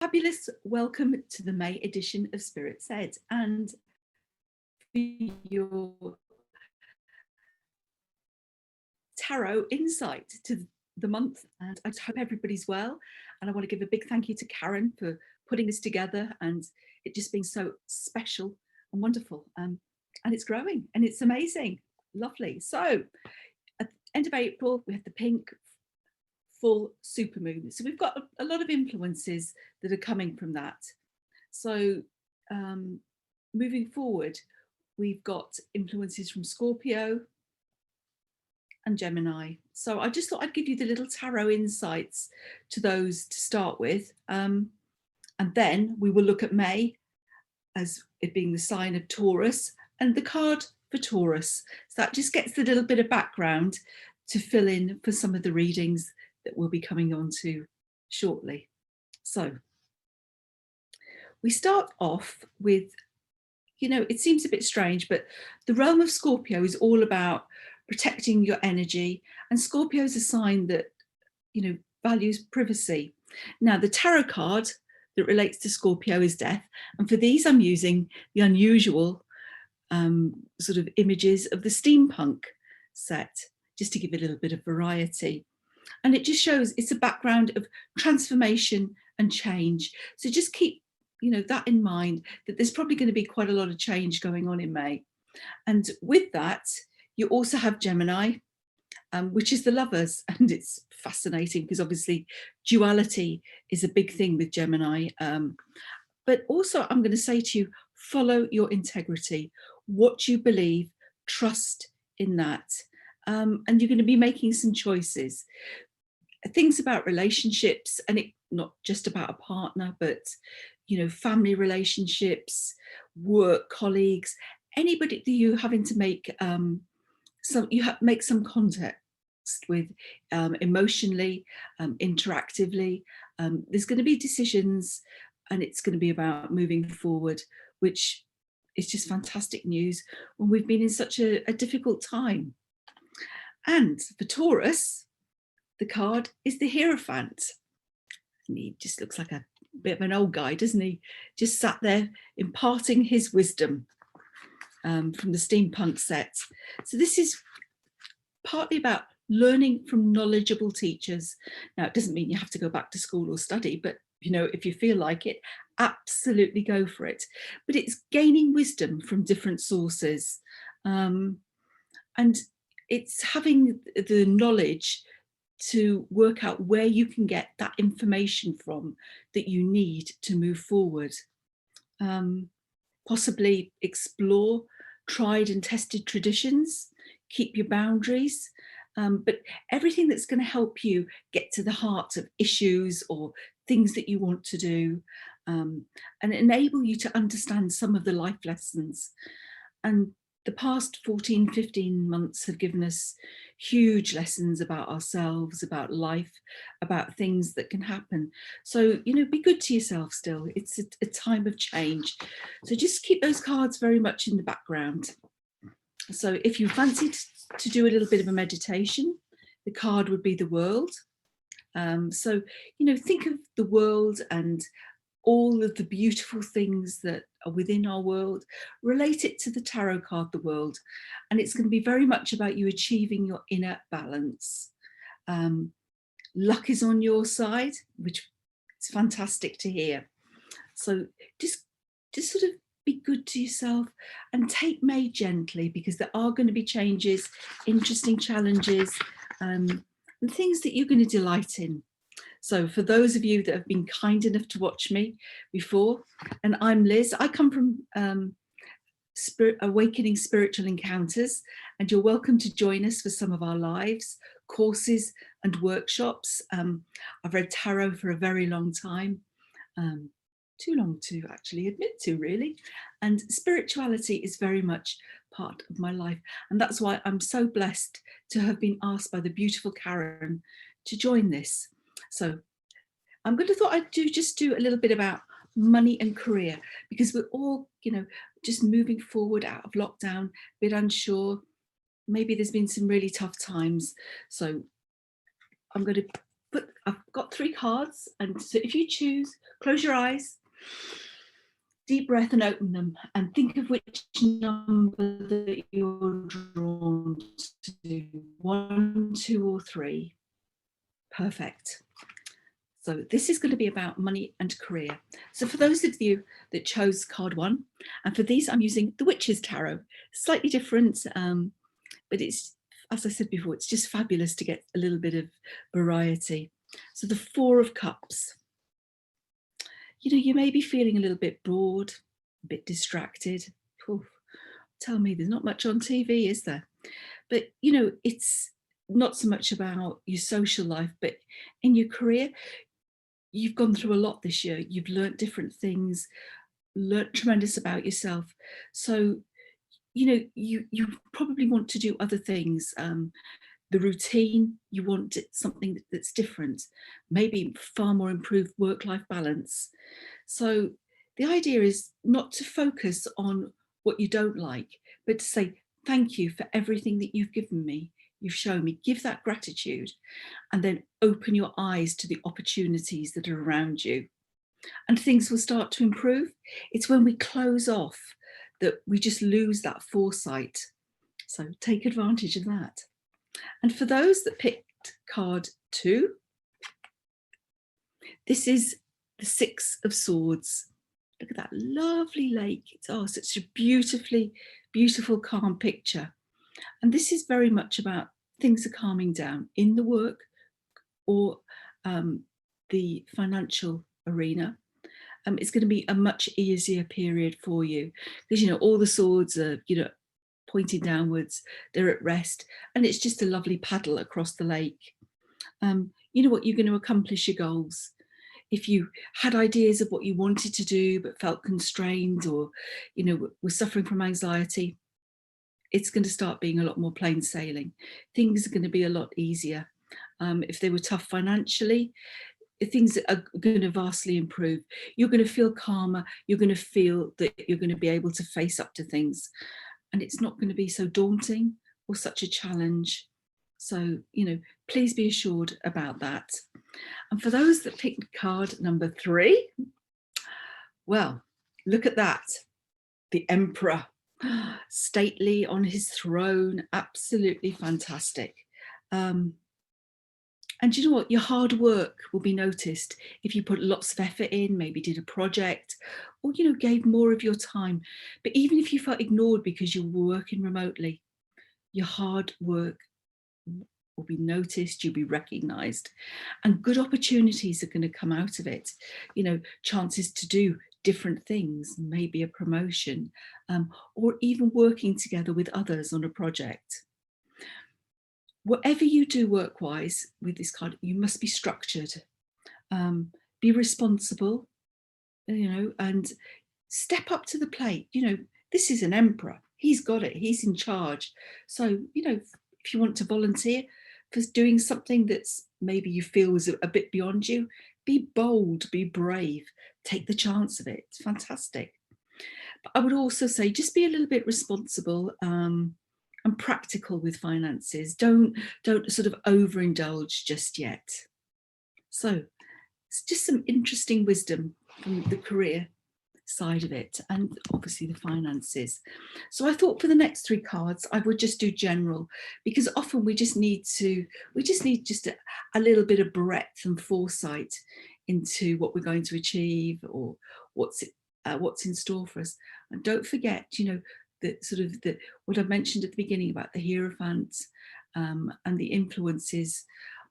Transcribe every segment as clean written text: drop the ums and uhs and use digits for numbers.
Fabulous welcome to the May edition of SpiritSaid, and for your tarot insight to the month. And I just hope everybody's well, and I want to give a big thank you to Karen for putting this together and it just being so special and wonderful, and it's growing and it's amazing, lovely. So at the end of April we had the pink full supermoon, so we've got a lot of influences that are coming from that. So moving forward, we've got influences from Scorpio and Gemini. So I just thought I'd give you the little tarot insights to those to start with, and then we will look at May as it being the sign of Taurus and the card for Taurus. So that just gets a little bit of background to fill in for some of the readings that we'll be coming on to shortly. So we start off with, you know, it seems a bit strange, but the realm of Scorpio is all about protecting your energy, and Scorpio is a sign that, you know, values privacy. Now the tarot card that relates to Scorpio is death, and for these I'm using the unusual sort of images of the steampunk set, just to give a little bit of variety. And it just shows it's a background of transformation and change. So just keep, you know, that in mind, that there's probably going to be quite a lot of change going on in May. And with that, you also have Gemini, which is the lovers. And it's fascinating because obviously duality is a big thing with Gemini. But also I'm going to say to you, follow your integrity, what you believe, trust in that. And you're going to be making some choices, things about relationships, and it not just about a partner, but, you know, family relationships, work colleagues, anybody that you're having to make make some context with, emotionally, interactively. There's going to be decisions, and it's going to be about moving forward, which is just fantastic news when we've been in such a difficult time. And for Taurus, the card is the Hierophant. And he just looks like a bit of an old guy, doesn't he? Just sat there imparting his wisdom from the steampunk set. So this is partly about learning from knowledgeable teachers. Now, it doesn't mean you have to go back to school or study, but, you know, if you feel like it, absolutely go for it. But it's gaining wisdom from different sources. And it's having the knowledge to work out where you can get that information from that you need to move forward. Possibly explore tried and tested traditions, keep your boundaries, but everything that's going to help you get to the heart of issues or things that you want to do, and enable you to understand some of the life lessons. And the past 14, 15 months have given us huge lessons about ourselves, about life, about things that can happen. So, you know, be good to yourself still. It's a time of change. So just keep those cards very much in the background. So if you fancied to do a little bit of a meditation, the card would be the world. So, you know, think of the world and all of the beautiful things that are within our world, relate it to the tarot card, the world. And it's going to be very much about you achieving your inner balance. Luck is on your side, which is fantastic to hear. So just sort of be good to yourself and take May gently, because there are going to be changes, interesting challenges, and things that you're going to delight in. So for those of you that have been kind enough to watch me before, and I'm Liz, I come from Awakening Spiritual Encounters, and you're welcome to join us for some of our lives, courses and workshops. I've read tarot for a very long time, too long to actually admit to, really, and spirituality is very much part of my life, and that's why I'm so blessed to have been asked by the beautiful Karen to join this. So I'm going to thought I'd just do a little bit about money and career, because we're all, you know, just moving forward out of lockdown, a bit unsure. Maybe there's been some really tough times. So I'm going to I've got 3 cards, and so if you choose, close your eyes, deep breath and open them, and think of which number that you're drawn to, 1, 2, or 3. Perfect. So this is going to be about money and career. So for those of you that chose card 1, and for these I'm using the Witch's Tarot, slightly different, but it's, as I said before, it's just fabulous to get a little bit of variety. So the 4 of Cups. You know, you may be feeling a little bit bored, a bit distracted. Oof, tell me, there's not much on TV, is there? But, you know, it's not so much about your social life, but in your career, you've gone through a lot this year. You've learnt different things, learnt tremendous about yourself. So, you know, you probably want to do other things. The routine, you want something that's different, maybe far more improved work-life balance. So the idea is not to focus on what you don't like, but to say, thank you for everything that you've given me, you've shown me, give that gratitude, and then open your eyes to the opportunities that are around you. And things will start to improve. It's when we close off that we just lose that foresight. So take advantage of that. And for those that picked card 2, this is the 6 of Swords. Look at that lovely lake. It's such a beautiful, calm picture. And this is very much about things are calming down in the work or the financial arena. It's going to be a much easier period for you because, you know, all the swords are, you know, pointing downwards, they're at rest, and it's just a lovely paddle across the lake. You know what, you're going to accomplish your goals. If you had ideas of what you wanted to do but felt constrained, or, you know, were suffering from anxiety, it's going to start being a lot more plain sailing. Things are going to be a lot easier. If they were tough financially, things are going to vastly improve. You're going to feel calmer. You're going to feel that you're going to be able to face up to things, and it's not going to be so daunting or such a challenge. So, you know, please be assured about that. And for those that picked card number 3, well, look at that. The Emperor, stately on his throne, absolutely fantastic. And you know what? Your hard work will be noticed if you put lots of effort in, maybe did a project, or, you know, gave more of your time. But even if you felt ignored because you were working remotely, your hard work will be noticed, you'll be recognized, and good opportunities are going to come out of it. You know, chances to do different things, maybe a promotion, or even working together with others on a project. Whatever you do work-wise with this card, you must be structured, be responsible, you know, and step up to the plate. You know, this is an emperor. He's got it. He's in charge. So, you know, if you want to volunteer for doing something that's maybe you feel is a bit beyond you, be bold, be brave, take the chance of it. It's fantastic. But I would also say just be a little bit responsible, and practical with finances. Don't sort of overindulge just yet. So it's just some interesting wisdom from the career side of it, and obviously the finances. So I thought for the next 3 cards I would just do general, because often we just need just a little bit of breadth and foresight into what we're going to achieve, or what's in store for us. And don't forget, you know, that sort of what I mentioned at the beginning about the Hierophant, and the influences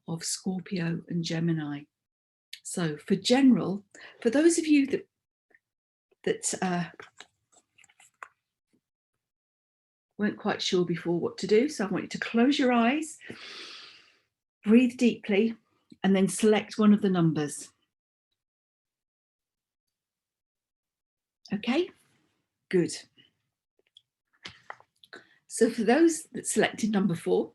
of Scorpio and Gemini. So for general, for those of you that weren't quite sure before what to do, so I want you to close your eyes, breathe deeply, and then select one of the numbers. Okay, good. So for those that selected number 4,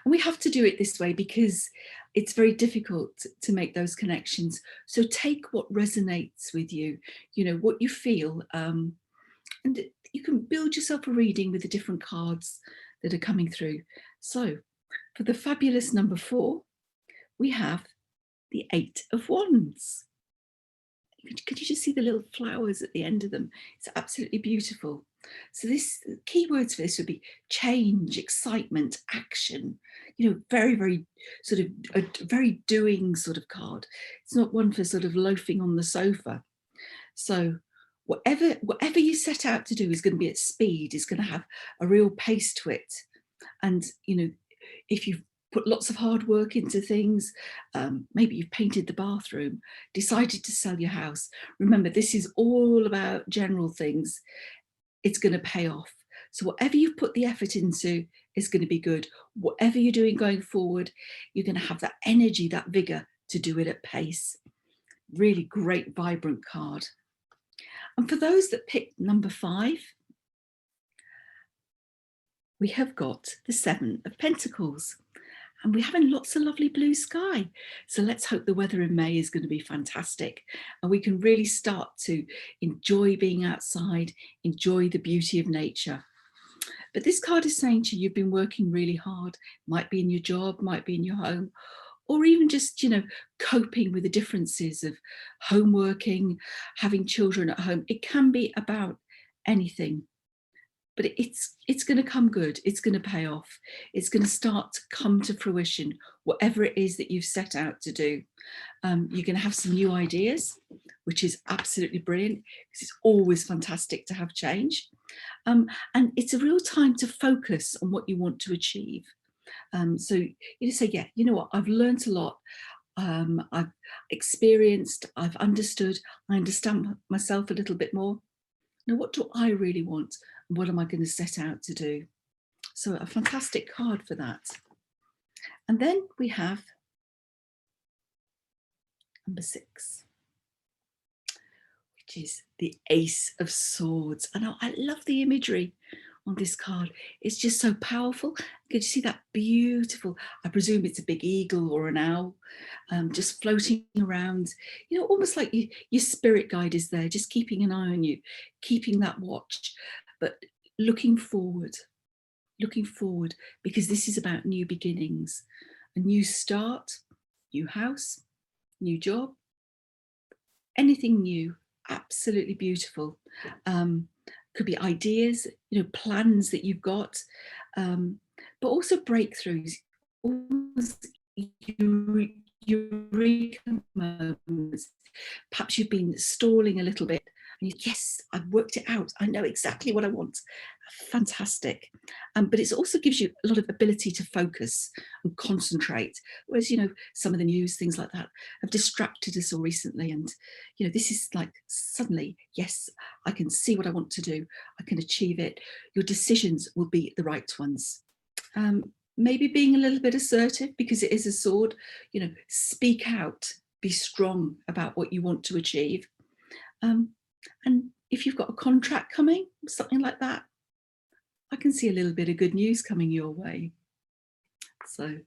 and we have to do it this way because it's very difficult to make those connections. So take what resonates with you, you know, what you feel, and you can build yourself a reading with the different cards that are coming through. So for the fabulous number 4, we have the Eight of Wands. Could you just see the little flowers at the end of them? It's absolutely beautiful. So this keywords for this would be change, excitement, action. You know, very, very sort of a very doing sort of card. It's not one for sort of loafing on the sofa. So whatever you set out to do is going to be at speed, is going to have a real pace to it. And, you know, if you've put lots of hard work into things, maybe you've painted the bathroom, decided to sell your house. Remember, this is all about general things. It's going to pay off. So whatever you've put the effort into is going to be good. Whatever you're doing going forward, you're going to have that energy, that vigor to do it at pace. Really great, vibrant card. And for those that picked number 5, we have got the 7 of Pentacles. And we're having lots of lovely blue sky. So let's hope the weather in May is going to be fantastic and we can really start to enjoy being outside, enjoy the beauty of nature. But this card is saying to you, you've been working really hard, might be in your job, might be in your home, or even just, you know, coping with the differences of home working, having children at home. It can be about anything. But it's going to come good. It's going to pay off. It's going to start to come to fruition, whatever it is that you've set out to do. You're going to have some new ideas, which is absolutely brilliant because it's always fantastic to have change. And it's a real time to focus on what you want to achieve. So you just say, yeah, you know what, I've learned a lot. I've experienced, I've understood, I understand myself a little bit more. Now, what do I really want? And what am I going to set out to do? So a fantastic card for that. And then we have number 6, which is the Ace of Swords. And I love the imagery on this card. It's just so powerful. Can you see that beautiful, I presume it's a big eagle or an owl, just floating around, you know, almost like your spirit guide is there, just keeping an eye on you, keeping that watch, but looking forward, because this is about new beginnings, a new start, new house, new job, anything new, absolutely beautiful. Could be ideas, you know, plans that you've got, but also breakthroughs, eureka moments. Perhaps you've been stalling a little bit and yes, I've worked it out. I know exactly what I want. Fantastic. But it also gives you a lot of ability to focus and concentrate. Whereas, you know, some of the news, things like that, have distracted us all recently. And, you know, this is like suddenly, yes, I can see what I want to do. I can achieve it. Your decisions will be the right ones. Maybe being a little bit assertive because it is a sword, you know, speak out, be strong about what you want to achieve. And if you've got a contract coming, something like that, I can see a little bit of good news coming your way. So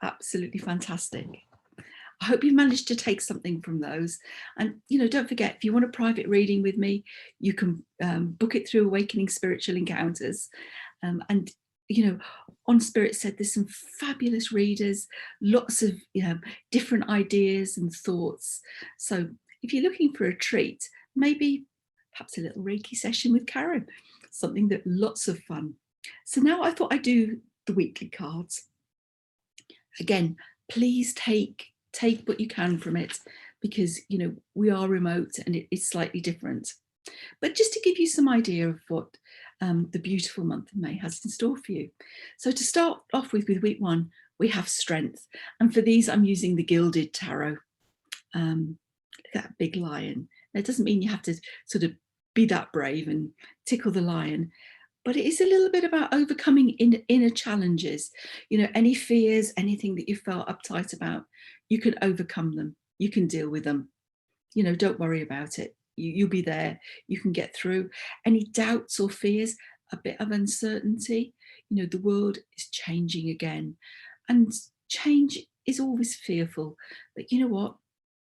absolutely fantastic. I hope you've managed to take something from those. And, you know, don't forget, if you want a private reading with me, you can book it through Awakening Spiritual Encounters. And, you know, on SpiritSaid, there's some fabulous readers, lots of, you know, different ideas and thoughts. So if you're looking for a treat, maybe perhaps a little Reiki session with Karen, something that lots of fun. So now I thought I'd do the weekly cards. Again, please take what you can from it because, you know, we are remote and it is slightly different. But just to give you some idea of what the beautiful month of May has in store for you. So to start off with week 1, we have strength. And for these, I'm using the Gilded Tarot. Look at that big lion. Now, it doesn't mean you have to sort of be that brave and tickle the lion, but it is a little bit about overcoming inner challenges. You know, any fears, anything that you felt uptight about, you can overcome them. You can deal with them. You know, don't worry about it. You'll be there. You can get through. Any doubts or fears, a bit of uncertainty. You know, the world is changing again. And change is always fearful. But you know what?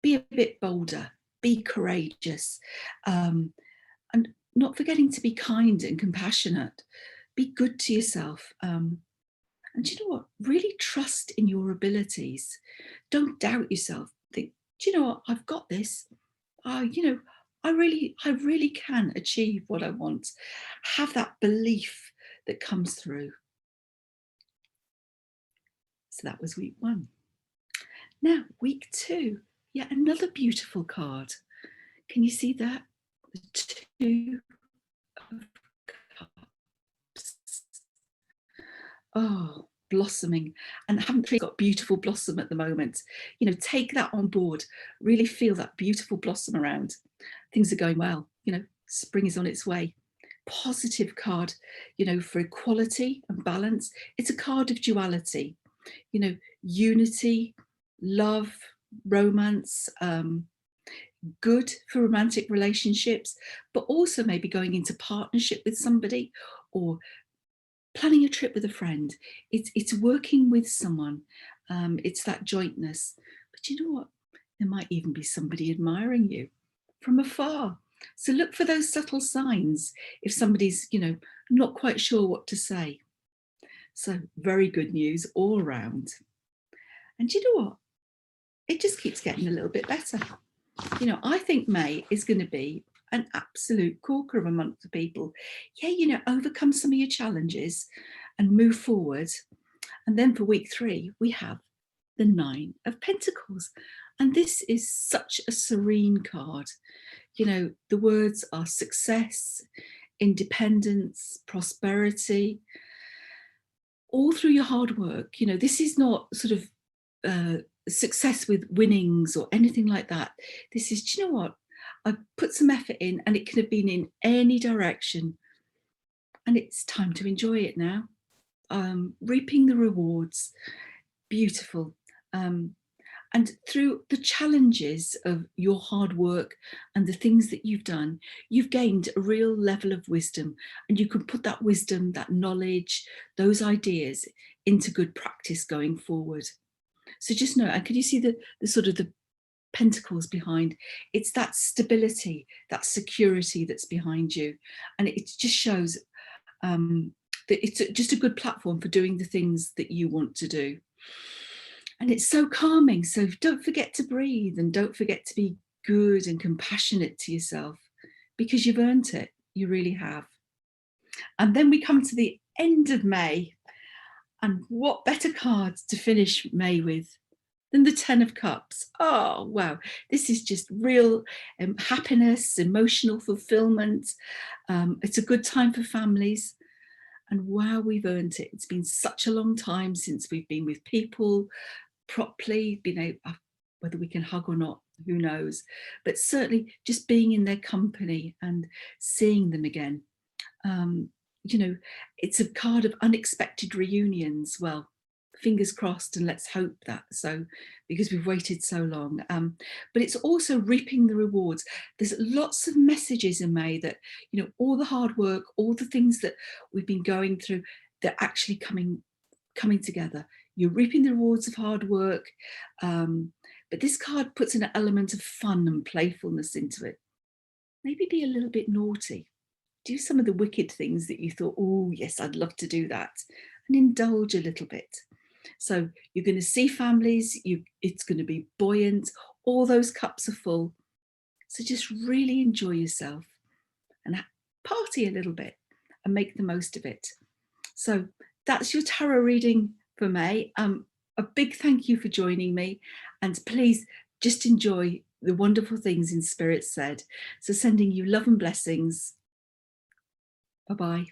Be a bit bolder. Be courageous. And not forgetting to be kind and compassionate. Be good to yourself. And do you know what? Really trust in your abilities. Don't doubt yourself. Think, do you know what? I've got this. You know, I really can achieve what I want. Have that belief that comes through. So that was week 1. Now, week 2, yet another beautiful card. Can you see that? The 2 of Cups. Oh, blossoming. And haven't trees got beautiful blossom at the moment? You know, take that on board. Really feel that beautiful blossom around. Things are going well. You know, spring is on its way. Positive card, you know, for equality and balance. It's a card of duality, you know, unity, love, romance, good for romantic relationships, but also maybe going into partnership with somebody or planning a trip with a friend. It's working with someone. It's that jointness. But you know what? There might even be somebody admiring you from afar. So look for those subtle signs if somebody's, you know, not quite sure what to say. So very good news all around. And you know what? It just keeps getting a little bit better. You know, I think May is going to be an absolute corker of a month for people. Yeah, you know, overcome some of your challenges and move forward. And then for week 3, we have the 9 of Pentacles. And this is such a serene card. You know, the words are success, independence, prosperity, all through your hard work. You know, this is not sort of success with winnings or anything like that. This is, do you know what? I put some effort in and it could have been in any direction. And it's time to enjoy it now. Reaping the rewards. Beautiful. And through the challenges of your hard work and the things that you've done, you've gained a real level of wisdom, and you can put that wisdom, that knowledge, those ideas into good practice going forward. So just know, and can you see the sort of the pentacles behind? It's that stability, that security that's behind you. And it just shows that it's just a good platform for doing the things that you want to do. And it's so calming. So don't forget to breathe and don't forget to be good and compassionate to yourself, because you've earned it. You really have. And then we come to the end of May. And what better cards to finish May with than the 10 of Cups? Oh, wow. This is just real happiness, emotional fulfillment. It's a good time for families. And wow, we've earned it. It's been such a long time since we've been with people properly, whether we can hug or not, who knows, but certainly just being in their company and seeing them again. You know, it's a card of unexpected reunions. Well, fingers crossed, and let's hope that so, because we've waited so long. But it's also reaping the rewards. There's lots of messages in May that, you know, all the hard work, all the things that we've been going through, they're actually coming together. You're reaping the rewards of hard work. But this card puts an element of fun and playfulness into it. Maybe be a little bit naughty. Do some of the wicked things that you thought, oh, yes, I'd love to do that, and indulge a little bit. So you're going to see families, it's going to be buoyant, all those cups are full. So just really enjoy yourself and party a little bit and make the most of it. So that's your tarot reading for May. A big thank you for joining me, and please just enjoy the wonderful things in Spirit Said. So sending you love and blessings. Bye-bye.